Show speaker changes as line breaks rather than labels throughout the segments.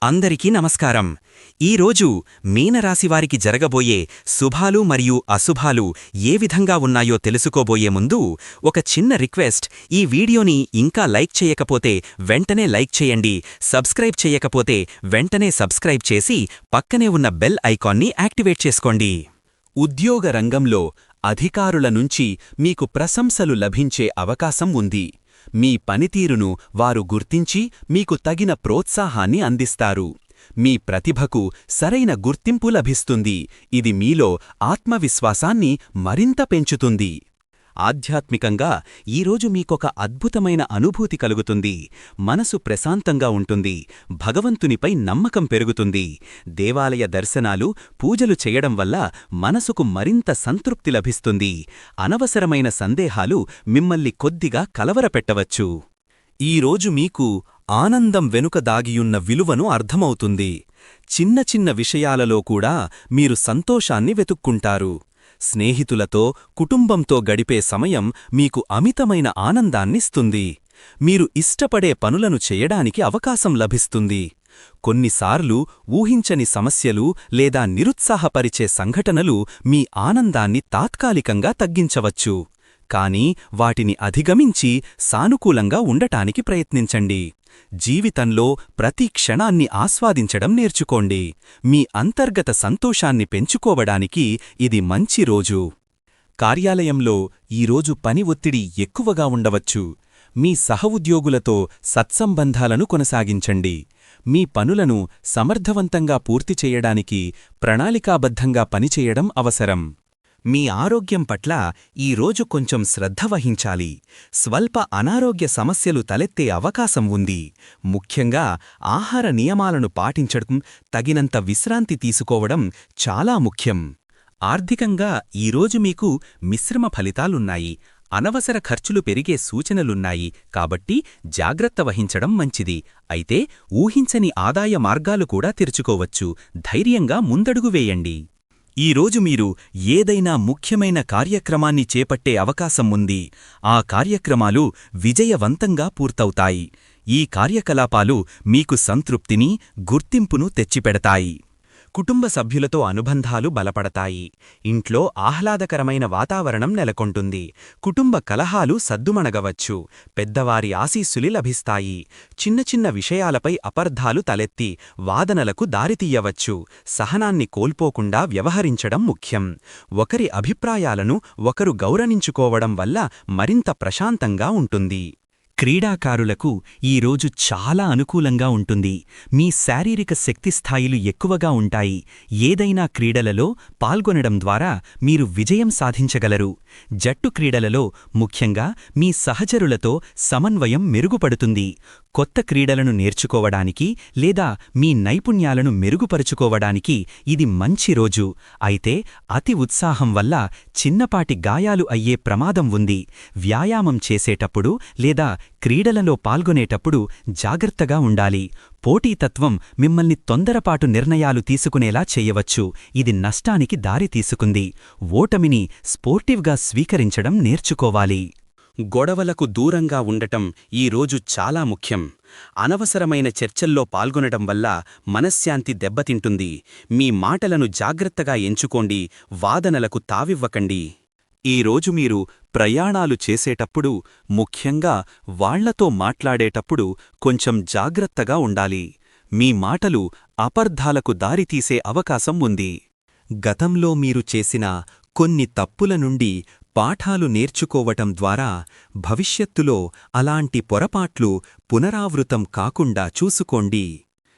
అందరికీ నమస్కారం. ఈరోజు మీనరాశివారికి జరగబోయే శుభాలు మరియు అశుభాలు ఏ విధంగా ఉన్నాయో తెలుసుకోబోయే ముందు ఒక చిన్న రిక్వెస్ట్. ఈ వీడియోని ఇంకా లైక్ చేయకపోతే వెంటనే లైక్ చేయండి. సబ్స్క్రైబ్ చేయకపోతే వెంటనే సబ్స్క్రైబ్ చేసి పక్కనే ఉన్న బెల్ ఐకాన్ని యాక్టివేట్ చేసుకోండి. ఉద్యోగ రంగంలో అధికారుల నుంచి మీకు ప్రశంసలు లభించే అవకాశం ఉంది. మీ పనితీరును వారు గుర్తించి మీకు తగిన ప్రోత్సాహాన్ని అందిస్తారు. మీ ప్రతిభకు సరైన గుర్తింపు లభిస్తుంది. ఇది మీలో ఆత్మవిశ్వాసాన్ని మరింత పెంచుతుంది. ఆధ్యాత్మికంగా ఈరోజు మీకొక అద్భుతమైన అనుభూతి కలుగుతుంది. మనసు ప్రశాంతంగా ఉంటుంది. భగవంతునిపై నమ్మకం పెరుగుతుంది. దేవాలయ దర్శనాలు, పూజలు చేయడం వల్ల మనసుకు మరింత సంతృప్తి లభిస్తుంది. అనవసరమైన సందేహాలు మిమ్మల్ని కొద్దిగా కలవరపెట్టవచ్చు. ఈరోజు మీకు ఆనందం వెనుక దాగియున్న విలువను అర్థమవుతుంది. చిన్న చిన్న విషయాలలో కూడా మీరు సంతోషాన్ని వెతుక్కుంటారు. స్నేహితులతో, కుటుంబంతో గడిపే సమయం మీకు అమితమైన ఆనందాన్నిస్తుంది. మీరు ఇష్టపడే పనులను చేయడానికి అవకాశం లభిస్తుంది. కొన్నిసార్లు ఊహించని సమస్యలు లేదా నిరుత్సాహపరిచే సంఘటనలు మీ ఆనందాన్ని తాత్కాలికంగా తగ్గించవచ్చు. కానీ వాటిని అధిగమించి సానుకూలంగా ఉండటానికి ప్రయత్నించండి. జీవితంలో ప్రతి క్షణాన్ని ఆస్వాదించడం నేర్చుకోండి. మీ అంతర్గత సంతోషాన్ని పెంచుకోవడానికి ఇది మంచి రోజు. కార్యాలయంలో ఈరోజు పని ఒత్తిడి ఎక్కువగా ఉండవచ్చు. మీ సహోద్యోగులతో సత్సంబంధాలను కొనసాగించండి. మీ పనులను సమర్థవంతంగా పూర్తి చేయడానికి ప్రణాళికాబద్ధంగా పనిచేయడం అవసరం. మీ ఆరోగ్యం పట్ల ఈరోజు కొంచెం శ్రద్ధ వహించాలి. స్వల్ప అనారోగ్య సమస్యలు తలెత్తే అవకాశం ఉంది. ముఖ్యంగా ఆహార నియమాలను పాటించడం, తగినంత విశ్రాంతి తీసుకోవడం చాలా ముఖ్యం. ఆర్థికంగా ఈరోజు మీకు మిశ్రమ ఫలితాలున్నాయి. అనవసర ఖర్చులు పెరిగే సూచనలున్నాయి. కాబట్టి జాగ్రత్త వహించడం మంచిది. అయితే ఊహించని ఆదాయ మార్గాలు కూడా తెరుచుకోవచ్చు. ధైర్యంగా ముందడుగు వేయండి. ఈరోజు మీరు ఏదైనా ముఖ్యమైన కార్యక్రమాన్ని చేపట్టే అవకాశం ఉంది. ఆ కార్యక్రమాలు విజయవంతంగా పూర్తవుతాయి. ఈ కార్యకలాపాలు మీకు సంతృప్తిని, గుర్తింపును తెచ్చిపెడతాయి. కుటుంబ సభ్యులతో అనుబంధాలు బలపడతాయి. ఇంట్లో ఆహ్లాదకరమైన వాతావరణం నెలకొంటుంది. కుటుంబ కలహాలు సద్దుమణగవచ్చు. పెద్దవారి ఆశీస్సులు లభిస్తాయి. చిన్న చిన్న విషయాలపై అపార్థాలు తలెత్తి వాదనలకు దారితీయవచ్చు. సహనాన్ని కోల్పోకుండా వ్యవహరించడం ముఖ్యం. ఒకరి అభిప్రాయాలను ఒకరు గౌరవించుకోవడం వల్ల మరింత ప్రశాంతంగా ఉంటుంది. క్రీడాకారులకు ఈరోజు చాలా అనుకూలంగా ఉంటుంది. మీ శారీరక శక్తి స్థాయిలు ఎక్కువగా ఉంటాయి. ఏదైనా క్రీడలలో పాల్గొనడం ద్వారా మీరు విజయం సాధించగలరు. జట్టు క్రీడలలో ముఖ్యంగా మీ సహచరులతో సమన్వయం మెరుగుపడుతుంది. కొత్త క్రీడలను నేర్చుకోవడానికి లేదా మీ నైపుణ్యాలను మెరుగుపరుచుకోవడానికి ఇది మంచి రోజు. అయితే అతి ఉత్సాహం వల్ల చిన్నపాటి గాయాలు అయ్యే ప్రమాదం ఉంది. వ్యాయామం చేసేటప్పుడు లేదా క్రీడలలో పాల్గొనేటప్పుడు జాగ్రత్తగా ఉండాలి. పోటీతత్వం మిమ్మల్ని తొందరపాటు నిర్ణయాలు తీసుకునేలా చేయవచ్చు. ఇది నష్టానికి దారి తీసుకుంది. ఓటమిని స్పోర్టివ్గా స్వీకరించడం నేర్చుకోవాలి. గొడవలకు దూరంగా ఉండటం ఈరోజు చాలా ముఖ్యం. అనవసరమైన చర్చల్లో పాల్గొనడం వల్ల మనశ్శాంతి దెబ్బతింటుంది. మీ మాటలను జాగ్రత్తగా ఎంచుకోండి. వాదనలకు తావివ్వకండి. ఈరోజు మీరు ప్రయాణాలు చేసేటప్పుడు, ముఖ్యంగా వాళ్లతో మాట్లాడేటప్పుడు కొంచెం జాగ్రత్తగా ఉండాలి. మీ మాటలు అపార్థాలకు దారితీసే అవకాశం ఉంది. గతంలో మీరు చేసిన కొన్ని తప్పుల నుండి పాఠాలు నేర్చుకోవటం ద్వారా భవిష్యత్తులో అలాంటి పొరపాట్లు పునరావృతం కాకుండా చూసుకోండి.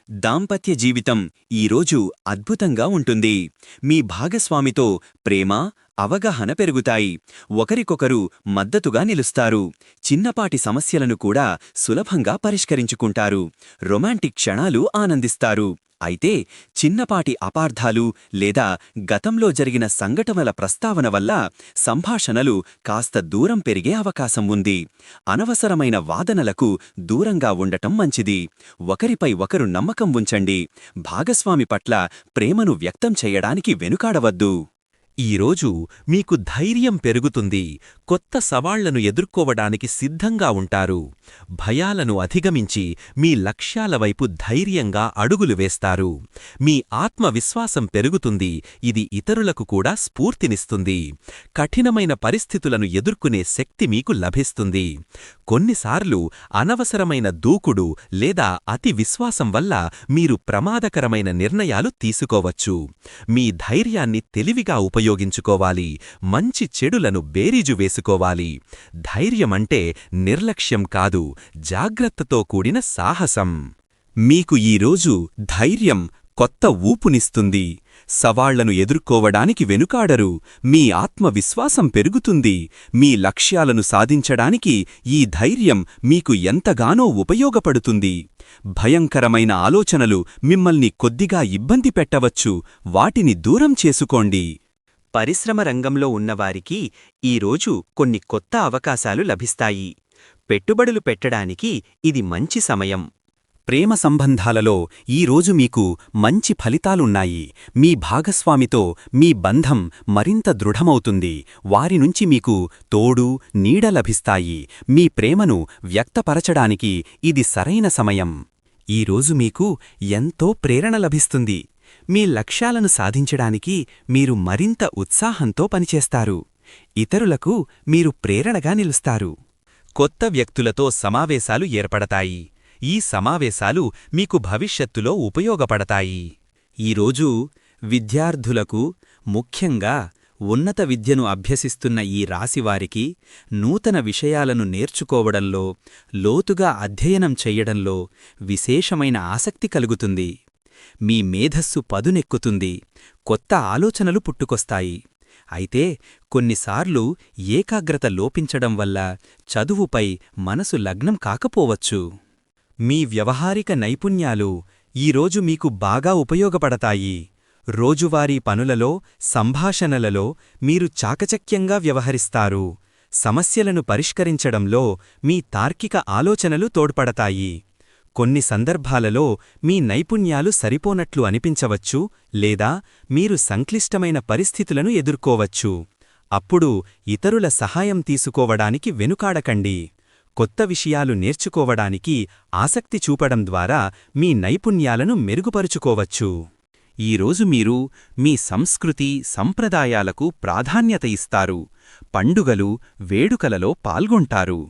దాంపత్య జీవితం ఈరోజు అద్భుతంగా ఉంటుంది. మీ భాగస్వామితో ప్రేమ, అవగాహన పెరుగుతాయి. ఒకరికొకరు మద్దతుగా నిలుస్తారు. చిన్నపాటి సమస్యలను కూడా సులభంగా పరిష్కరించుకుంటారు. రొమాంటిక్ క్షణాలు ఆనందిస్తారు. అయితే చిన్నపాటి అపార్థాలు లేదా గతంలో జరిగిన సంఘటనల ప్రస్తావన వల్ల సంభాషణలు కాస్త దూరం పెరిగే అవకాశం ఉంది. అనవసరమైన వాదనలకు దూరంగా ఉండటం మంచిది. ఒకరిపై ఒకరు నమ్మకం ఉంచండి. భాగస్వామి పట్ల ప్రేమను వ్యక్తం చేయడానికి వెనుకాడవద్దు. ఈరోజు మీకు ధైర్యం పెరుగుతుంది. కొత్త సవాళ్లను ఎదుర్కోవడానికి సిద్ధంగా ఉంటారు. భయాలను అధిగమించి మీ లక్ష్యాల వైపు ధైర్యంగా అడుగులు వేస్తారు. మీ ఆత్మవిశ్వాసం పెరుగుతుంది, ఇది ఇతరులకు కూడా స్ఫూర్తినిస్తుంది. కఠినమైన పరిస్థితులను ఎదుర్కొనే శక్తి మీకు లభిస్తుంది. కొన్నిసార్లు అనవసరమైన దూకుడు లేదా అతి విశ్వాసం వల్ల మీరు ప్రమాదకరమైన నిర్ణయాలు తీసుకోవచ్చు. మీ ధైర్యాన్ని తెలివిగా ఉపయోగించుకోవాలి, మంచి చెడులను బేరీజు వేసుకోవాలి. ధైర్యమంటే నిర్లక్ష్యం కాదు, జాగ్రత్తతో కూడిన సాహసం. మీకు ఈరోజు ధైర్యం కొత్త ఊపునిస్తుంది. సవాళ్లను ఎదుర్కోవడానికి వెనుకాడరు, మీ ఆత్మవిశ్వాసం పెరుగుతుంది. మీ లక్ష్యాలను సాధించడానికి ఈ ధైర్యం మీకు ఎంతగానో ఉపయోగపడుతుంది. భయంకరమైన ఆలోచనలు మిమ్మల్ని కొద్దిగా ఇబ్బంది పెట్టవచ్చు, వాటిని దూరం చేసుకోండి. పరిశ్రమ రంగంలో ఉన్నవారికి ఈరోజు కొన్ని కొత్త అవకాశాలు లభిస్తాయి. పెట్టుబడులు పెట్టడానికి ఇది మంచి సమయం. ప్రేమ సంబంధాలలో ఈరోజు మీకు మంచి ఫలితాలున్నాయి. మీ భాగస్వామితో మీ బంధం మరింత దృఢమవుతుంది. వారి నుంచి మీకు తోడు, నీడ లభిస్తాయి. మీ ప్రేమను వ్యక్తపరచడానికి ఇది సరైన సమయం. ఈరోజు మీకు ఎంతో ప్రేరణ లభిస్తుంది. మీ లక్ష్యాలను సాధించడానికి మీరు మరింత ఉత్సాహంతో పనిచేస్తారు. ఇతరులకు మీరు ప్రేరణగా నిలుస్తారు. కొత్త వ్యక్తులతో సమావేశాలు ఏర్పడతాయి. ఈ సమావేశాలు మీకు భవిష్యత్తులో ఉపయోగపడతాయి. ఈరోజు విద్యార్థులకు, ముఖ్యంగా ఉన్నత విద్యను అభ్యసిస్తున్న ఈ రాశివారికి నూతన విషయాలను నేర్చుకోవడంలో, లోతుగా అధ్యయనం చెయ్యడంలో విశేషమైన ఆసక్తి కలుగుతుంది. మీ మేధస్సు పదునెక్కుతుంది, కొత్త ఆలోచనలు పుట్టుకొస్తాయి. అయితే కొన్నిసార్లు ఏకాగ్రత లోపించడం వల్ల చదువుపై మనసు లగ్నం కాకపోవచ్చు. మీ వ్యవహారిక నైపుణ్యాలు ఈరోజు మీకు బాగా ఉపయోగపడతాయి. రోజువారీ పనులలో, సంభాషణలలో మీరు చాకచక్యంగా వ్యవహరిస్తారు. సమస్యలను పరిష్కరించడంలో మీ తార్కిక ఆలోచనలు తోడ్పడతాయి. కొన్ని సందర్భాలలో మీ నైపుణ్యాలు సరిపోనట్లు అనిపించవచ్చు, లేదా మీరు సంక్లిష్టమైన పరిస్థితులను ఎదుర్కోవచ్చు. అప్పుడు ఇతరుల సహాయం తీసుకోవడానికి వెనుకాడకండి. కొత్త విషయాలు నేర్చుకోవడానికి ఆసక్తి చూపడం ద్వారా మీ నైపుణ్యాలను మెరుగుపరుచుకోవచ్చు. ఈరోజు మీరు మీ సంస్కృతి, సంప్రదాయాలకు ప్రాధాన్యత ఇస్తారు. పండుగలు, వేడుకలలో పాల్గొంటారు.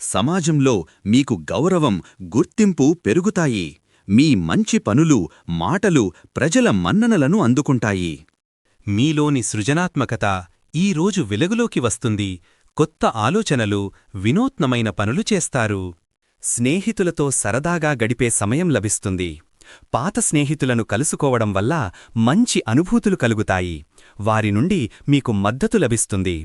సమాజంలో మీకు గౌరవం, గుర్తింపు పెరుగుతాయి. మీ మంచి పనులు, మాటలు ప్రజల మన్ననలను అందుకుంటాయి. మీలోని సృజనాత్మకత ఈరోజు వెలుగులోకి వస్తుంది. కొత్త ఆలోచనలు, వినూత్నమైన పనులు చేస్తారు. స్నేహితులతో సరదాగా గడిపే సమయం లభిస్తుంది. పాత స్నేహితులను కలుసుకోవడం వల్ల మంచి అనుభూతులు కలుగుతాయి. వారి నుండి మీకు మద్దతు లభిస్తుంది.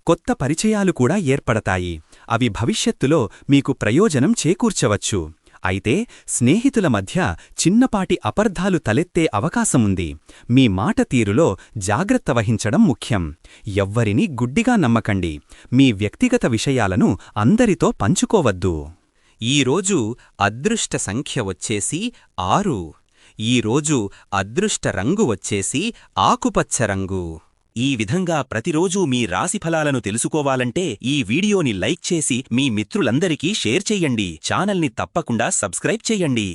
కొత్త పరిచయాలు కూడా ఏర్పడతాయి. అవి భవిష్యత్తులో మీకు ప్రయోజనం చేకూర్చవచ్చు. అయితే స్నేహితుల మధ్య చిన్నపాటి అపార్థాలు తలెత్తే అవకాశముంది. మీ మాట తీరులో జాగ్రత్త వహించడం ముఖ్యం. ఎవ్వరినీ గుడ్డిగా నమ్మకండి. మీ వ్యక్తిగత విషయాలను అందరితో పంచుకోవద్దు. ఈరోజు అదృష్ట సంఖ్య వచ్చేసి 6. ఈరోజు అదృష్ట రంగు వచ్చేసి ఆకుపచ్చ రంగు. ఈ విధంగా ప్రతిరోజూ మీ రాశిఫలాలను తెలుసుకోవాలంటే ఈ వీడియోని లైక్ చేసి మీ మిత్రులందరికీ షేర్ చెయ్యండి. ఛానల్ని తప్పకుండా సబ్స్క్రైబ్ చెయ్యండి.